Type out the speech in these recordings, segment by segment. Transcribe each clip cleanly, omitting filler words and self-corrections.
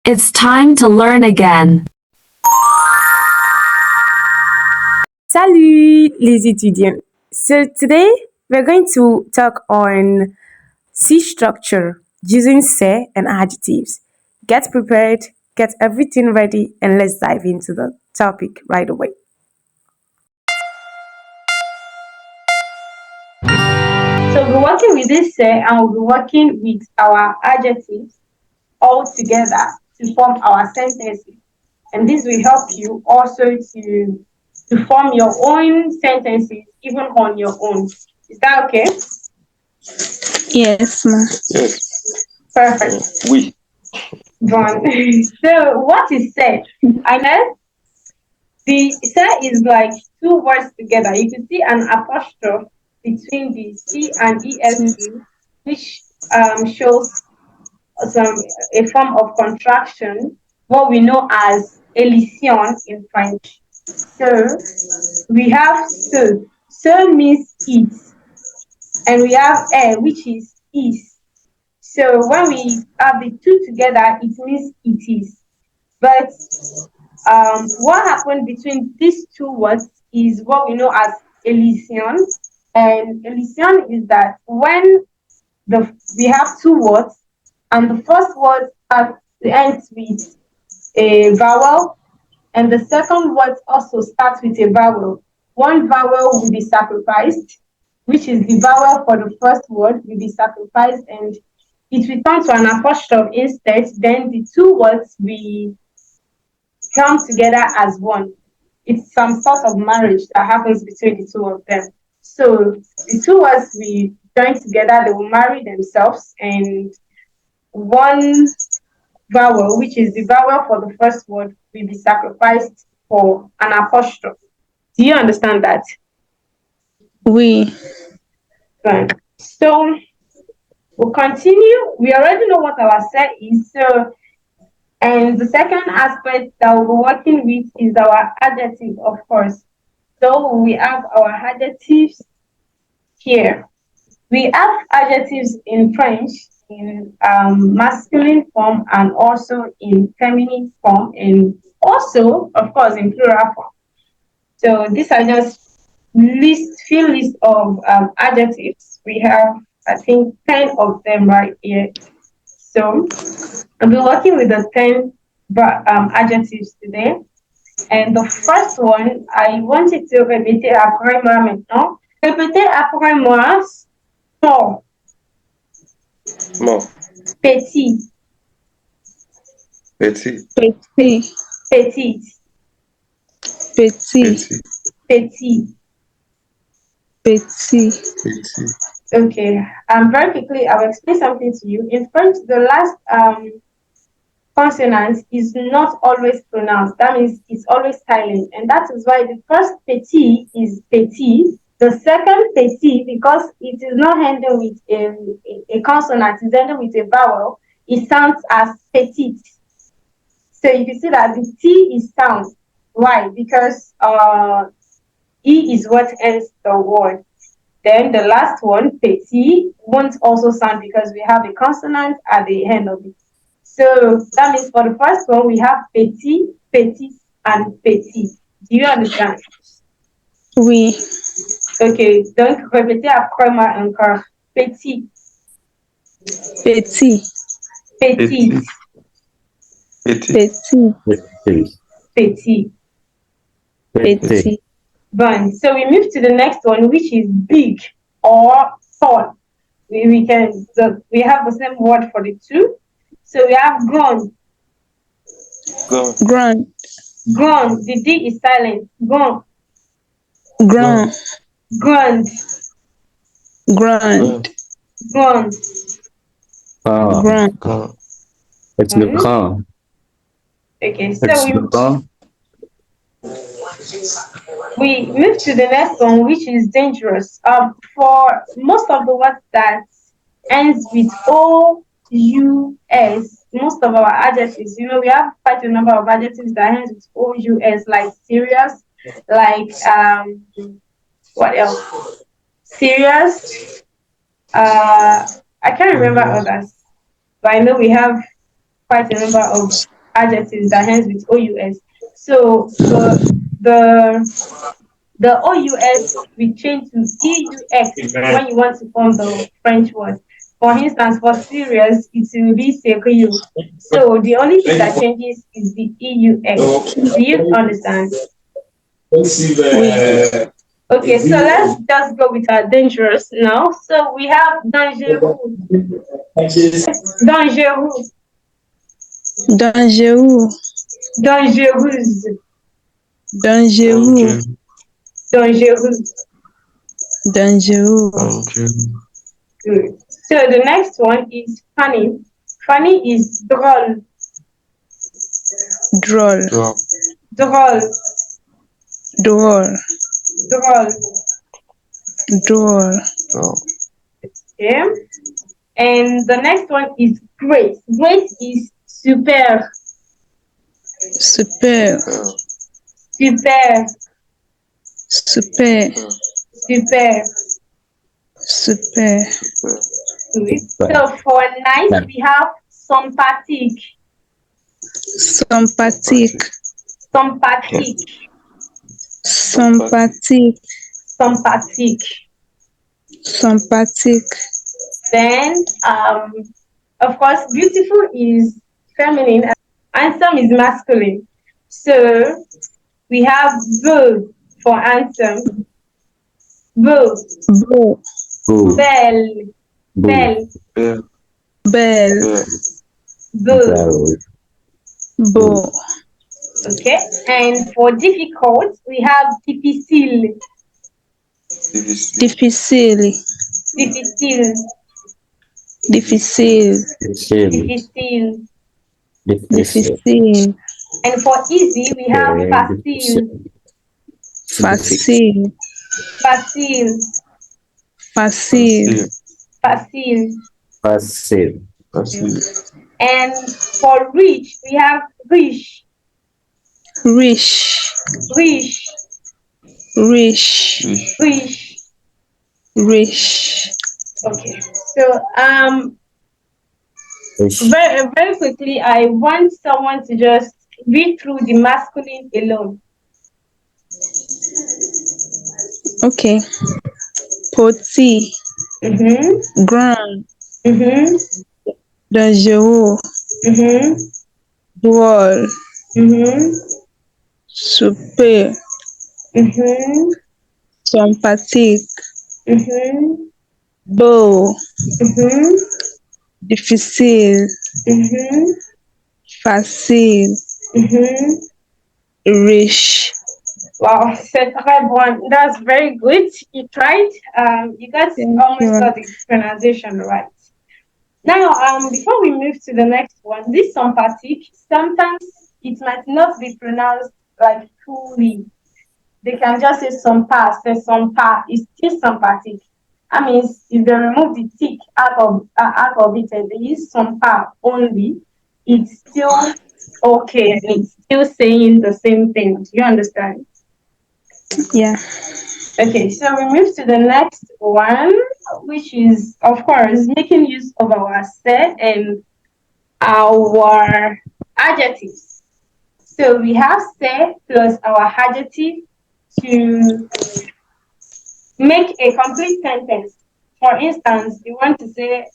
It's time to learn again. Salut les étudiants. So today we're going to talk on C structure using se and adjectives. Get prepared, get everything ready, and let's dive into the topic right away. So we're working with this se and we'll be working with our adjectives all together to form our sentences. And this will help you also to form your own sentences even on your own. Is that okay? Yes, ma. Yes. Perfect. Oui. Done. So what is said? I know the said is like two words together. You can see an apostrophe between the C and ESC, which shows some a form of contraction, what we know as elision in French. So we have so. So means it, and we have air, which is is. So when we have the two together, it means it is. But what happened between these two words is what we know as elision. And elision is that when we have two words, and the first word ends with a vowel, and the second word also starts with a vowel. One vowel will be sacrificed, which is the vowel for the first word will be sacrificed, and it will turn to an apostrophe instead. Then the two words will come together as one. It's some sort of marriage that happens between the two of them. So the two words will join together, they will marry themselves, and one vowel, which is the vowel for the first word, will be sacrificed for an apostrophe. Do you understand that? Oui. Right. So we'll continue. We already know what our set is. So, and the second aspect that we're working with is our adjective, of course. So we have our adjectives here. We have adjectives in French in masculine form and also in feminine form, and also, of course, in plural form. So these are just few list of adjectives. We have, I think, 10 of them right here. So I'll be working with the 10 adjectives today. And the first one, I wanted to répéter après moi maintenant. Répétez après moi. Small. Small. Petit. Petit. Petit. Petite. Petit. Petit. Petit. Petit. Okay. Very quickly, I'll explain something to you. In French, the last consonant is not always pronounced. That means it's always silent. And that is why the first petit is petit. The second petit, because it is not ending with a consonant, it's ending with a vowel, it sounds as petite. So you can see that the T is sound. Why? Because E is what ends the word. Then the last one, petit, won't also sound because we have a consonant at the end of it. So that means for the first one, we have petit, petit, and petit. Do you understand? Oui. Ok, donc répétez après moi encore. Petit, Petit. petite, Petit. Petit. petit. Petit. Bon, so we move to the next one, which is big or tall. We have the same word for the two. So we have grand. Grand. Grand. Grand. The D is silent. Grand. Grand. Grand. Grand. Grand. Grand. Grand. C'est le grand. Okay, so C'est le grand. we move to the next one, which is dangerous. For most of the words that ends with O, U, S, most of our adjectives, we have quite a number of adjectives that ends with O, U, S, like serious, like what else? Serious. I can't remember others, but I know we have quite a number of adjectives that ends with OUS. So the OUS will change to EUX when you want to form the French word. For instance, for serious, it will be sérieux. So the only thing that changes is the EUX. Do you understand? Okay, so let's just go with our dangerous now. So we have dangereux. Dangereux. Dangereux. Dangereuse. Dangereux. Dangereux. Dangereux. Good. So the next one is funny. Funny is drôle. Drôle. Drôle. Drôle. Drôle. Drôle. Okay. And the next one is great. Great is super. Super. Super. Super. Super. Super. Good. So for nice, we have sympathique. Sympathique. Sympathique. Sympathique. Sympathique. Sympathique. Then, of course, beautiful is feminine. Handsome is masculine. So we have beau for handsome. Beau. Beau. Belle. Belle. Belle. Beau. Beau. Okay. And for difficult, we have difficile. Difficile. Difficile. Difficile. Difficile. Difficile. And for easy, we have facile. Facile. Facile. Facile. Facile. And for rich, we have rich. Rich. Rich. Rich. Rich. Rich. Okay. So very very quickly, I want someone to just read through the masculine alone. Okay. Petit. Grand. Dangereux. Drôle. Super. Sympathique. Beau. Difficile. Facile. Riche. Wow, c'est très bon. That's very good. You tried. You guys almost got the pronunciation right. Now, before we move to the next one, this sympathique, sometimes it might not be pronounced like fully. They can just say sympa, say sympa. It's still sympathique. I mean, if they remove the tick out of it and they use sympa only, it's still okay and it's still saying the same thing. Do you understand? Yeah. Okay, so we move to the next one, which is, of course, making use of our set and our adjectives. So we have set plus our adjective to make a complete sentence. For instance, you want to say,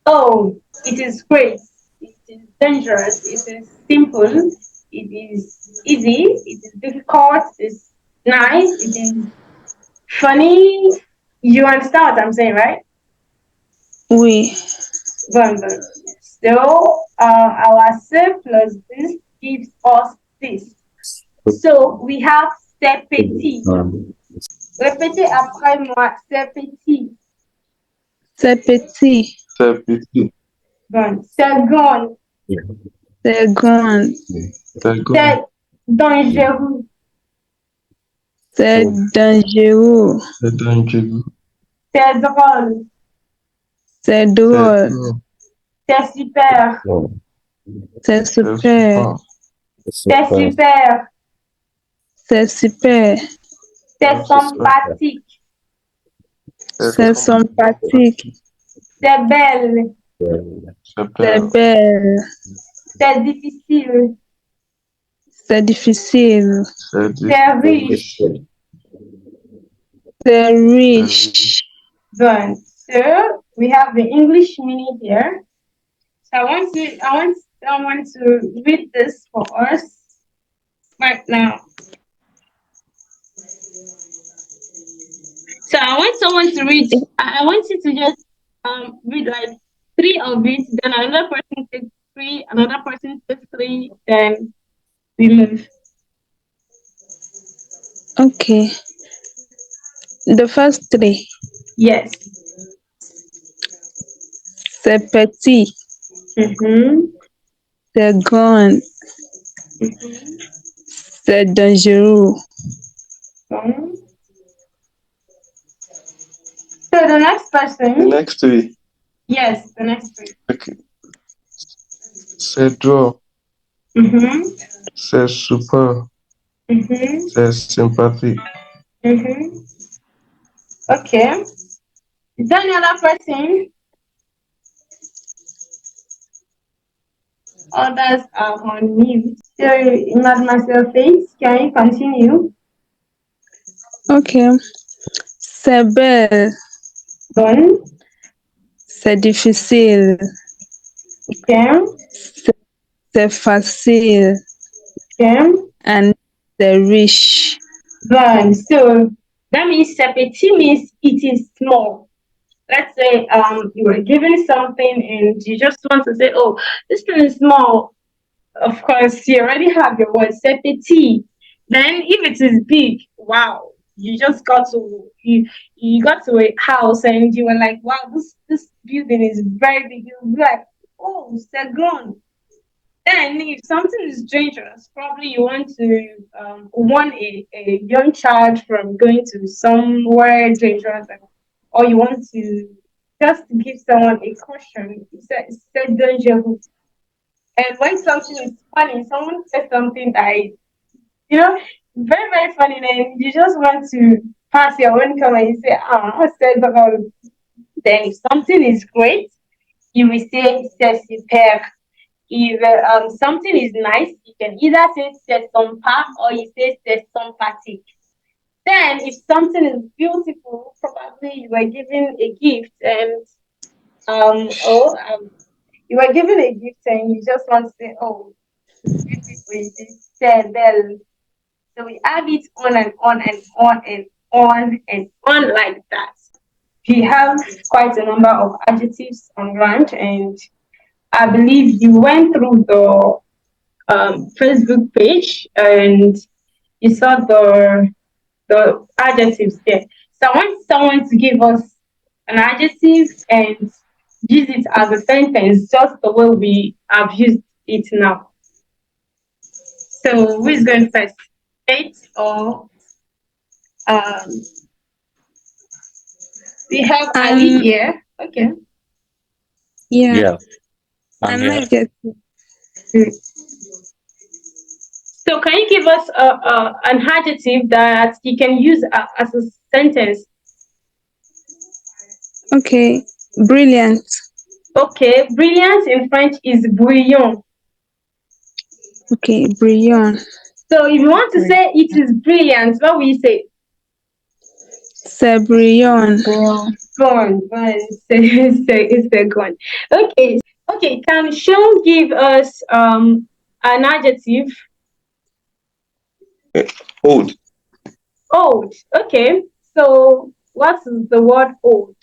oh, it is great, it is dangerous, it is simple, it is easy, it is difficult, it's nice, it is funny. You understand what I'm saying, right? Oui. So our se plus this gives us this. So we have c'est petit. Répétez après moi, c'est petit. C'est petit. Bon. C'est grand. C'est grand. C'est dangereux. C'est dangereux. C'est drôle. C'est drôle. C'est super. C'est super. C'est super. C'est super. C'est sympathique. C'est sympathique. C'est belle. C'est belle. C'est difficile. C'est difficile. C'est riche. C'est riche. Good. So we have the English meaning here. So I want someone to read this for us right now. So I want someone to read. I want you to just read like 3 of it. Then another person takes 3. Another person takes 3. Then we move. Okay. The first 3. Yes. C'est petit. C'est grand. C'est dangereux. So the next person. The next 3. Yes, the next 3. Okay. C'est drôle. C'est super. C'est sympathique. Okay. Is there another person? Others are on mute. So, Mademoiselle Faith, can you continue? Okay. C'est belle. Done. C'est difficile. Okay. C'est facile. Okay. And c'est riche. Done. So that means petit means it is small. Let's say you were given something and you just want to say, oh, this thing is small. Of course, you already have your word petit. Then if it is big, wow, you just got to you got to a house and you were like, wow, this building is very big. You'll be like, oh, c'est grand. Then if something is dangerous, probably you want to warn a young child from going to somewhere dangerous, or you want to just give someone a caution. It's dangerous. And when something is funny, someone says something that is, very, very funny, and you just want to pass your own comment. You say, I said about it. Then if something is great, you will say, c'est super. If something is nice, you can either say c'est sympa or you say c'est sympathique. Then if something is beautiful, probably you were given a gift and you were given a gift and you just want to say, oh, it's beautiful, it's belle. So we add it on and on and on and on and on like that. We have quite a number of adjectives on ground, and I believe you went through the Facebook page and you saw the adjectives there. So I want someone to give us an adjective and use it as a sentence, just the way we have used it now. So who is going first? Faith or we have Ali here. Okay. Yeah. I'm here. So can you give us an adjective that you can use as a sentence? Okay. Brilliant. Okay, brilliant in French is brilliant. Okay, brilliant. So if you want to say it is brilliant, what will you say? C'est brillant. Gone. It's gone. Okay. Can Sean give us an adjective? Old. Old. Okay. So what is the word old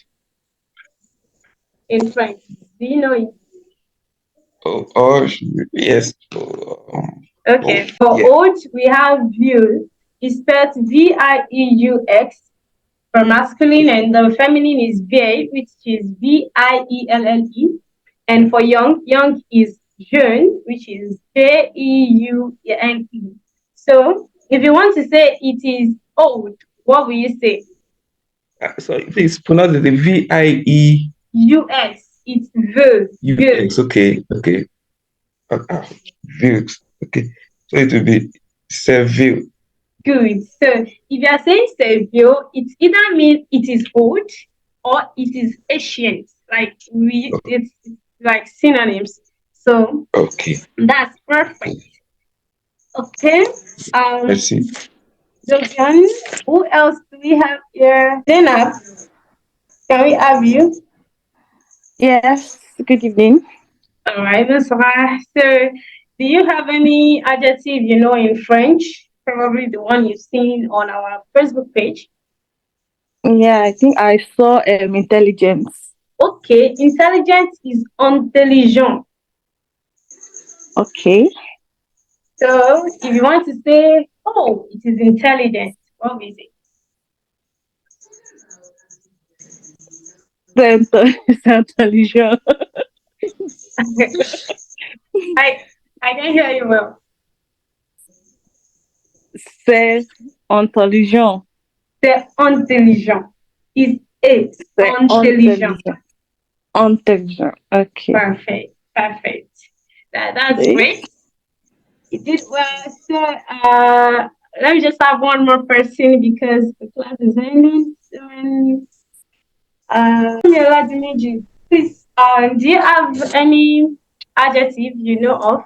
in French? Do you know it? Yes. Okay. For old, we have vieux. It's spelled Vieux for masculine, and the feminine is vieille, which is Vielle. And for young is jeune, which is Jeune. So if you want to say it is old, what will you say? Sorry, please pronounce it VIE. US. It's vieux. US. Okay. Vieux. Okay. So it will be Seville. Good. So if you are saying Seville, it either means it is old or it is ancient. It's like synonyms. So Okay. that's perfect. Okay. Let's see. Jovian, who else do we have here? Zainab, can we have you? Yes. Good evening. All right, Miss Sarah. So, do you have any adjective you know in French? Probably the one you've seen on our Facebook page. Yeah, I think I saw intelligence. Okay, intelligence is intelligent. Okay. So, if you want to say, oh, it is intelligent, what is it? C'est intelligent. I I can hear you well. C'est intelligent. C'est intelligent. Is it C'est intelligent? intelligent. Intelligent. Okay. Perfect. Perfect. That's See? great. You did well. So let me just have one more person because the class is ending soon. Daniela Dimiji, please, do you have any adjective you know of?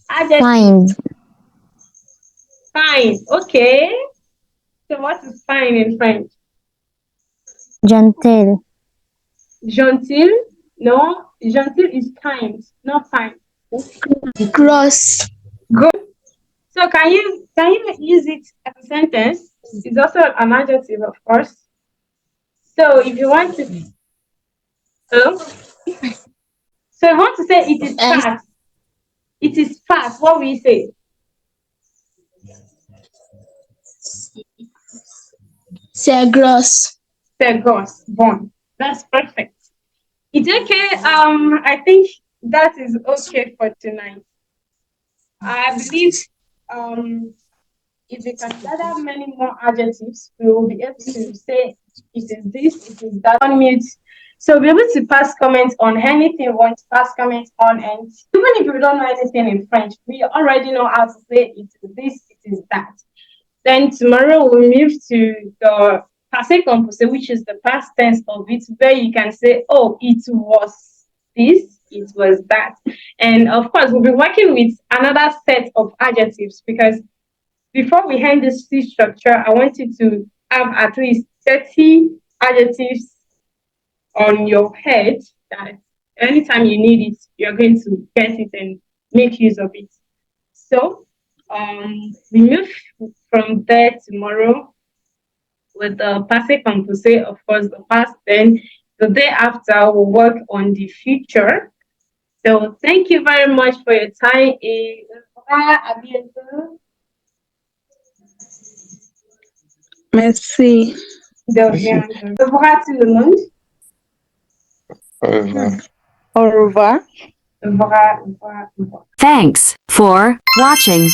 Adjective. Fine, Fine. Okay. So what is fine in French? gentle, Gentil? No, gentil is kind, not fine. gross, Good. So can you use it as a sentence? It's also an adjective, of course. So if you want to, oh, so if you want to say it is and fat, it is fat. What will you say? c'est gross. Segos, bon. That's perfect. It's okay. I think that is okay for tonight. I believe if we can gather many more adjectives, we will be able to say it is this, it is that. On mute. So we'll be able to pass comments on anything you want to pass comments on, and even if you don't know anything in French, we already know how to say it is this, it is that. Then tomorrow we'll move to the passé composé, which is the past tense of it, where you can say, oh, it was this, it was that. And of course, we'll be working with another set of adjectives because before we hand this C structure, I want you to have at least 30 adjectives on your head that anytime you need it, you're going to get it and make use of it. So we move from there tomorrow with the passé composé, of course, the past. Then the day after, we'll work on the future. So thank you very much for your time. Et à bientôt. Merci. De rien. Au revoir tout le monde. Au revoir. Au revoir. Au revoir, au revoir, au revoir. Thanks for watching.